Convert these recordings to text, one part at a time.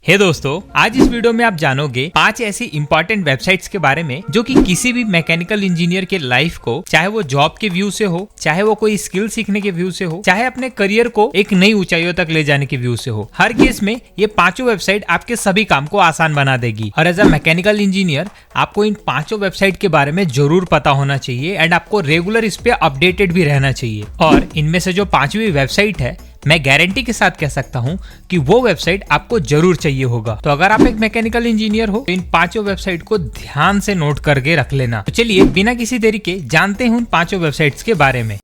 दोस्तों, आज इस वीडियो में आप जानोगे 5 ऐसी इंपॉर्टेंट वेबसाइट्स के बारे में जो कि किसी भी मैकेनिकल इंजीनियर के लाइफ को, चाहे वो जॉब के व्यू से हो, चाहे वो कोई स्किल सीखने के व्यू से हो, चाहे अपने करियर को एक नई ऊंचाइयों तक ले जाने के व्यू से हो, हर केस में ये पांचों वेबसाइट आपके सभी काम को आसान बना देगी। और एज अ मैकेनिकल इंजीनियर आपको इन पांचों वेबसाइट के बारे में जरूर पता होना चाहिए एंड आपको रेगुलर इस पे अपडेटेड भी रहना चाहिए। और इनमें से जो पांचवी वेबसाइट है, मैं गारंटी के साथ कह सकता हूं कि वो वेबसाइट आपको जरूर चाहिए होगा। तो अगर आप एक मैकेनिकल इंजीनियर हो तो इन पांचों वेबसाइट को ध्यान से नोट करके रख लेना। तो चलिए बिना किसी देरी के जानते हैं उन पांचों वेबसाइट्स के बारे में।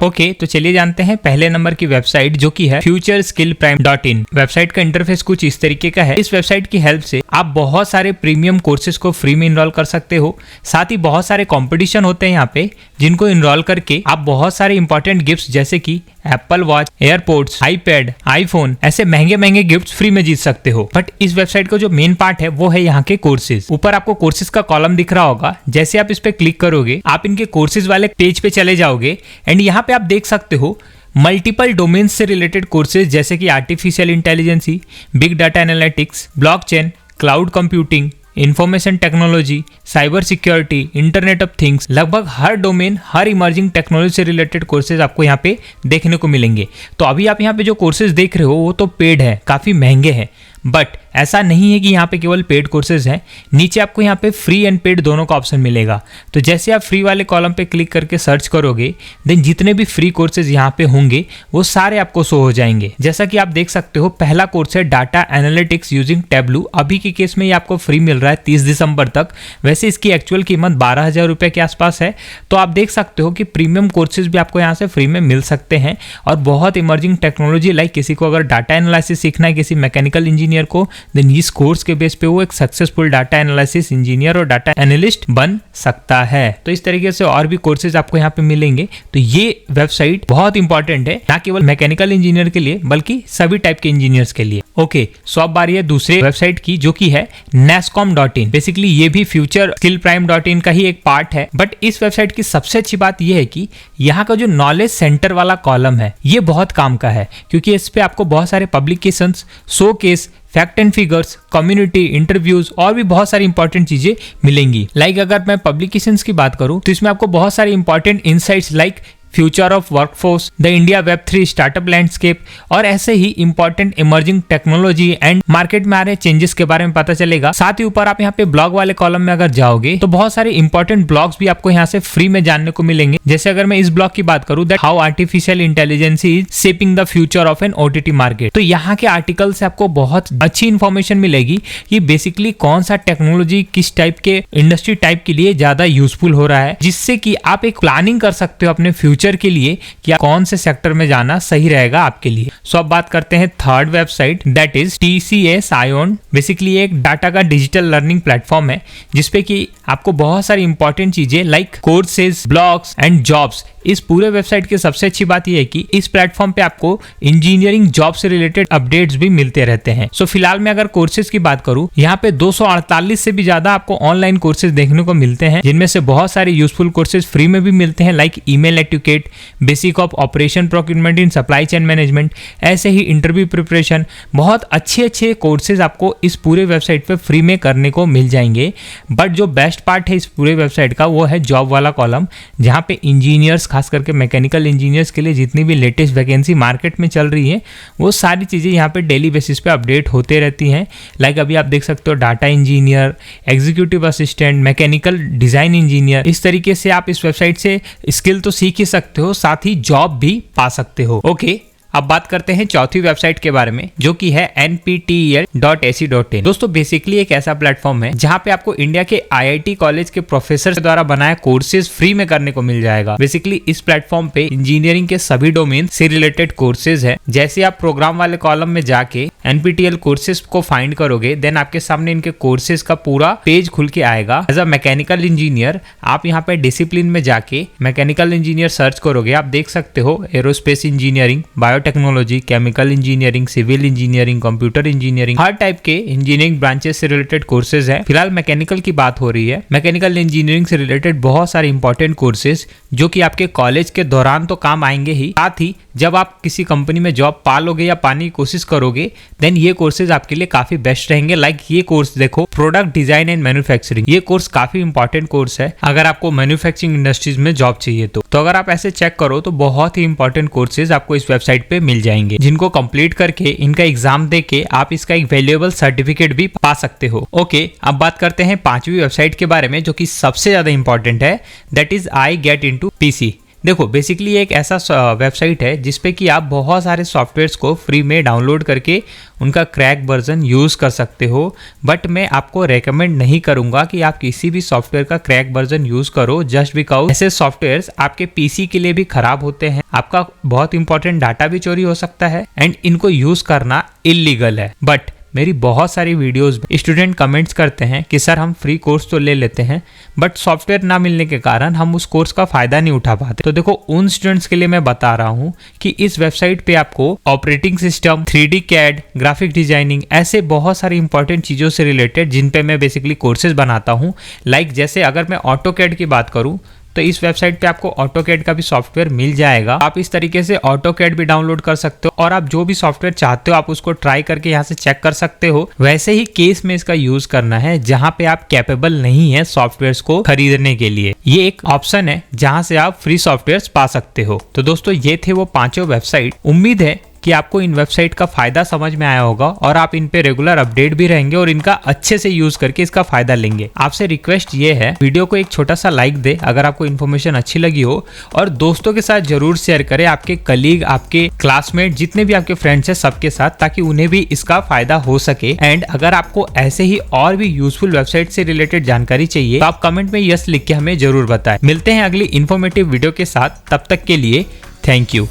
ओके, तो चलिए जानते हैं पहले नंबर की वेबसाइट जो कि है futureskillprime.in। वेबसाइट का इंटरफेस कुछ इस तरीके का है। इस वेबसाइट की हेल्प से आप बहुत सारे प्रीमियम कोर्सेज को फ्री में इनरोल कर सकते हो। साथ ही बहुत सारे कंपटीशन होते हैं यहाँ पे, जिनको इनरोल करके आप बहुत सारे इंपॉर्टेंट गिफ्ट्स जैसे कि Apple watch, airports, iPad, iPhone ऐसे महंगे महंगे गिफ्ट्स फ्री में जीत सकते हो। बट इस वेबसाइट का जो मेन पार्ट है वो है यहाँ के कोर्सेज। ऊपर आपको कोर्सेज का कॉलम दिख रहा होगा। जैसे आप इस पे क्लिक करोगे आप इनके कोर्सेज वाले पेज पे चले जाओगे एंड यहाँ पे आप देख सकते हो मल्टीपल डोमेन्स से रिलेटेड कोर्सेज जैसे कि artificial intelligence, big data analytics, blockchain, cloud computing, information technology, cyber security, internet of things, लगभग हर डोमेन, हर इमर्जिंग टेक्नोलॉजी से रिलेटेड कोर्सेज आपको यहाँ पे देखने को मिलेंगे। तो अभी आप यहाँ पे जो कोर्सेज देख रहे हो वो तो पेड है, काफी महंगे हैं, बट ऐसा नहीं है कि यहाँ पे केवल पेड कोर्सेज हैं। नीचे आपको यहाँ पे फ्री एंड पेड दोनों का ऑप्शन मिलेगा। तो जैसे आप फ्री वाले कॉलम पे क्लिक करके सर्च करोगे देन जितने भी फ्री कोर्सेज यहाँ पे होंगे वो सारे आपको शो हो जाएंगे। जैसा कि आप देख सकते हो पहला कोर्स है डाटा एनालिटिक्स यूजिंग टैबलू। अभी के केस में ये आपको फ्री मिल रहा है 30 दिसंबर तक। वैसे इसकी एक्चुअल कीमत 12,000 रुपये के आसपास है। तो आप देख सकते हो कि प्रीमियम कोर्सेज भी आपको यहाँ से फ्री में मिल सकते हैं। और बहुत इमर्जिंग टेक्नोलॉजी लाइक किसी को अगर डाटा एनालिसिस सीखना है, किसी मैकेनिकल इंजीनियर को, देन इस कोर्स के बेस पे वो एक सक्सेसफुल डाटा एनालिसिस इंजीनियर और डाटा एनालिस्ट बन सकता है। तो इस तरीके से और भी कोर्सेज आपको यहाँ पे मिलेंगे। तो ये वेबसाइट बहुत इंपॉर्टेंट है, ना केवल मैकेनिकल इंजीनियर के लिए बल्कि सभी टाइप के इंजीनियर्स के लिए। ओके, सो अब बारी है दूसरे वेबसाइट की जो कि है nascom.in। बेसिकली ये भी futureskillprime.in का ही एक पार्ट है। बट इस वेबसाइट की सबसे अच्छी बात यह है कि यहाँ का जो नॉलेज सेंटर वाला कॉलम है ये बहुत काम का है, क्योंकि इस पे आपको बहुत सारे publications, showcase, fact and figures, community, interviews और भी बहुत सारी इंपॉर्टेंट चीजें मिलेंगी। लाइक अगर मैं पब्लिकेशंस की बात करूं तो इसमें आपको बहुत सारे important insights like future of workforce, the India वेब3 स्टार्टअप लैंडस्केप और ऐसे ही important emerging technology and market में आ रहे चेंजेस के बारे में पता चलेगा। साथ ही ऊपर आप यहाँ पे ब्लॉग वाले कॉलम में अगर जाओगे तो बहुत सारे इंपॉर्टेंट ब्लॉग्स भी आपको यहाँ से फ्री में जानने को मिलेंगे। जैसे अगर मैं इस ब्लॉग की बात करूँ that how artificial intelligence is shaping the future of an OTT market, तो यहाँ के आर्टिकल से आपको बहुत अच्छी इंफॉर्मेशन मिलेगी कि बेसिकली कौन सा टेक्नोलॉजी किस टाइप के इंडस्ट्री टाइप के लिए ज्यादा यूजफुल हो रहा है, जिससे कि आप एक प्लानिंग कर सकते हो अपने फ्यूचर के लिए कि कौन से सेक्टर में जाना सही रहेगा आपके लिए। सो अब बात करते हैं third website that is TCS iON। Basically एक डाटा का डिजिटल लर्निंग प्लेटफॉर्म है जिसपे कि आपको बहुत सारी इंपॉर्टेंट चीजें like courses, blogs and jobs. इस पूरे वेबसाइट की सबसे अच्छी बात यह है कि इस प्लेटफॉर्म पे आपको इंजीनियरिंग जॉब से रिलेटेड अपडेट्स भी मिलते रहते हैं। सो फिलहाल मैं अगर कोर्सेज की बात करूं, यहाँ पे 248 से भी ज्यादा आपको ऑनलाइन कोर्सेज देखने को मिलते हैं, जिनमें से बहुत सारे यूजफुल कोर्सेज फ्री में भी मिलते हैं like email etiquette, basic of operation procurement in supply chain management, ऐसे ही इंटरव्यू प्रिपरेशन। बहुत अच्छे अच्छे कोर्सेज आपको इस पूरे वेबसाइट पे फ्री में करने को मिल जाएंगे। बट जो बेस्ट पार्ट है इस पूरे वेबसाइट का वो है जॉब वाला कॉलम, जहाँ पे इंजीनियर्स, खास करके मैकेनिकल इंजीनियर्स के लिए जितनी भी लेटेस्ट वैकेंसी मार्केट में चल रही है वो सारी चीज़ें यहाँ पे डेली बेसिस पे अपडेट होते रहती हैं। लाइक अभी आप देख सकते हो data engineer, executive assistant, mechanical design engineer. इस तरीके से आप इस वेबसाइट से स्किल तो सीख ही सकते हो, साथ ही जॉब भी पा सकते हो। ओके, अब बात करते हैं चौथी वेबसाइट के बारे में जो कि है nptel.ac.in। दोस्तों बेसिकली एक ऐसा प्लेटफॉर्म है जहां पे आपको इंडिया के IIT कॉलेज के प्रोफेसर द्वारा बनाया कोर्सेज फ्री में करने को मिल जाएगा। बेसिकली इस प्लेटफॉर्म पे इंजीनियरिंग के सभी डोमेन से रिलेटेड कोर्सेज है। जैसे आप प्रोग्राम वाले कॉलम में जाके NPTEL कोर्सेज को फाइंड करोगे देन आपके सामने इनके कोर्सेज का पूरा पेज खुल के आएगा। एज अ मैकेनिकल इंजीनियर आप यहाँ पे डिसिप्लिन में जाके मैकेनिकल इंजीनियर सर्च करोगे, आप देख सकते हो aerospace engineering, bio biotechnology, chemical engineering, civil engineering, computer engineering, हर टाइप के इंजीनियरिंग ब्रांचेस से रिलेटेड कोर्सेज है। फिलहाल मैकेनिकल की बात हो रही है। मैकेनिकल इंजीनियरिंग से रिलेटेड बहुत सारे इंपॉर्टेंट कोर्सेज जो कि आपके कॉलेज के दौरान तो काम आएंगे ही, साथ ही जब आप किसी कंपनी में जॉब पालोगे या पाने की कोशिश करोगे देन ये कोर्सेज आपके लिए काफी बेस्ट रहेंगे। लाइक ये कोर्स देखो, प्रोडक्ट डिजाइन एंड मैन्युफैक्चरिंग, ये कोर्स काफी इंपॉर्टेंट कोर्स है अगर आपको मैन्युफैक्चरिंग इंडस्ट्रीज में जॉब चाहिए तो अगर आप ऐसे चेक करो तो बहुत ही इंपॉर्टेंट कोर्सेज आपको इस वेबसाइट पे मिल जाएंगे, जिनको कंप्लीट करके इनका एग्जाम देके आप इसका एक वैल्यूएबल सर्टिफिकेट भी पा सकते हो। ओके, अब बात करते हैं पांचवी वेबसाइट के बारे में जो कि सबसे ज्यादा इंपॉर्टेंट है, दैट इज iGetIntoPC। देखो बेसिकली एक ऐसा वेबसाइट है जिसपे कि आप बहुत सारे सॉफ्टवेयर्स को फ्री में डाउनलोड करके उनका क्रैक वर्जन यूज़ कर सकते हो। बट मैं आपको रेकमेंड नहीं करूंगा कि आप किसी भी सॉफ्टवेयर का क्रैक वर्जन यूज़ करो, जस्ट बिकॉज ऐसे सॉफ्टवेयर्स आपके पीसी के लिए भी खराब होते हैं, आपका बहुत इंपॉर्टेंट डाटा भी चोरी हो सकता है एंड इनको यूज़ करना इलीगल है। बट मेरी बहुत सारी वीडियोस में स्टूडेंट कमेंट्स करते हैं कि सर हम फ्री कोर्स तो ले लेते हैं बट सॉफ्टवेयर ना मिलने के कारण हम उस कोर्स का फायदा नहीं उठा पाते। तो देखो उन स्टूडेंट्स के लिए मैं बता रहा हूँ कि इस वेबसाइट पे आपको operating system, 3D CAD, graphic designing, ऐसे बहुत सारी इंपॉर्टेंट चीजों से रिलेटेड जिन पे मैं बेसिकली कोर्सेज बनाता हूँ। लाइक जैसे अगर मैं AutoCAD की बात करूँ तो इस वेबसाइट पे आपको AutoCAD का भी सॉफ्टवेयर मिल जाएगा। आप इस तरीके से AutoCAD भी डाउनलोड कर सकते हो और आप जो भी सॉफ्टवेयर चाहते हो आप उसको ट्राई करके यहाँ से चेक कर सकते हो। वैसे ही केस में इसका यूज करना है जहाँ पे आप कैपेबल नहीं है सॉफ्टवेयर्स को खरीदने के लिए। ये एक ऑप्शन है जहाँ से आप फ्री सॉफ्टवेयर पा सकते हो। तो दोस्तों ये थे वो पांचों वेबसाइट। उम्मीद है कि आपको इन वेबसाइट का फायदा समझ में आया होगा और आप इन पे रेगुलर अपडेट भी रहेंगे और इनका अच्छे से यूज करके इसका फायदा लेंगे। आपसे रिक्वेस्ट ये है वीडियो को एक छोटा सा लाइक दे अगर आपको इन्फॉर्मेशन अच्छी लगी हो और दोस्तों के साथ जरूर शेयर करें, आपके कलीग, आपके क्लासमेट, जितने भी आपके फ्रेंड्स हैं सबके साथ, ताकि उन्हें भी इसका फायदा हो सके। एंड अगर आपको ऐसे ही और भी यूजफुल वेबसाइट से रिलेटेड जानकारी चाहिए तो आप कमेंट में यस लिख के हमें जरूर बताएं। मिलते हैं अगली इन्फॉर्मेटिव वीडियो के साथ, तब तक के लिए थैंक यू।